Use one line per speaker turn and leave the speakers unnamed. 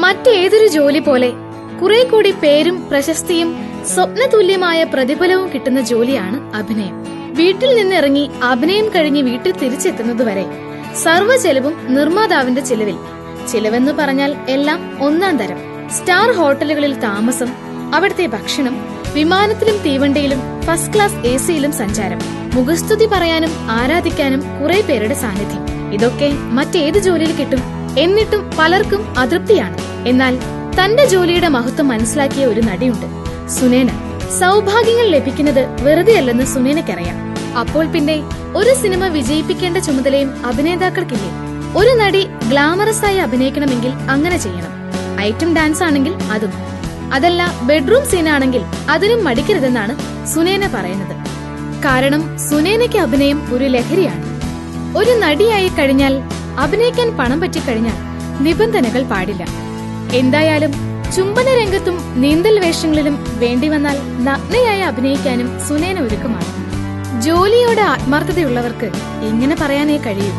മറ്റേതൊരു ജോലി പോലെ കുറെ കൂടി പേരും പ്രശസ്തിയും സ്വപ്നതുല്യമായ പ്രതിഫലവും കിട്ടുന്ന ജോലിയാണ് അഭിനയം. വീട്ടിൽ നിന്നിറങ്ങി അഭിനയം കഴിഞ്ഞ് വീട്ടിൽ തിരിച്ചെത്തുന്നതുവരെ സർവ്വ ചെലവും നിർമ്മാതാവിന്റെ ചിലവിൽ. ചിലവെന്ന് പറഞ്ഞാൽ എല്ലാം ഒന്നാം തരം. സ്റ്റാർ ഹോട്ടലുകളിൽ താമസം, അവിടുത്തെ ഭക്ഷണം, വിമാനത്തിലും തീവണ്ടിയിലും ഫസ്റ്റ് ക്ലാസ് AC-യിലും സഞ്ചാരം, മുഖസ്തുതി പറയാനും ആരാധിക്കാനും കുറെ പേരുടെ സാന്നിധ്യം. ഇതൊക്കെ മറ്റേത് ജോലിയിൽ കിട്ടും? എന്നിട്ടും പലർക്കും അതൃപ്തിയാണ്. എന്നാൽ തന്റെ ജോലിയുടെ മഹത്വം മനസ്സിലാക്കിയ ഒരു നടിയുണ്ട്, സുനേന. സൗഭാഗ്യങ്ങൾ ലഭിക്കുന്നത് വെറുതെയല്ലെന്ന് സുനേനയ്ക്കറിയാം. അപ്പോൾ പിന്നെ ഒരു സിനിമ വിജയിപ്പിക്കേണ്ട ചുമതലയും അഭിനേതാക്കൾക്കില്ലേ? ഒരു നടി ഗ്ലാമറസ് ആയി അഭിനയിക്കണമെങ്കിൽ അങ്ങനെ ചെയ്യണം. ഐറ്റം ഡാൻസ് ആണെങ്കിൽ അതും. അതല്ല ബെഡ്റൂം സീനാണെങ്കിൽ അതിനും മടിക്കരുതെന്നാണ് സുനേന പറയുന്നത്. കാരണം സുനേനയ്ക്ക് അഭിനയം ഒരു ലഹരിയാണ്. ഒരു നടിയായി കഴിഞ്ഞാൽ, അഭിനയിക്കാൻ പണം പറ്റിക്കഴിഞ്ഞാൽ നിബന്ധനകൾ പാടില്ല. എന്തായാലും ചുംബന രംഗത്തും നീന്തൽ വേഷങ്ങളിലും വേണ്ടിവന്നാൽ നഗ്നയായി അഭിനയിക്കാനും സുനേന ഒരുക്കമാണ്. ജോലിയോട് ആത്മാർത്ഥതയുള്ളവർക്ക് ഇങ്ങനെ പറയാനേ കഴിയൂ.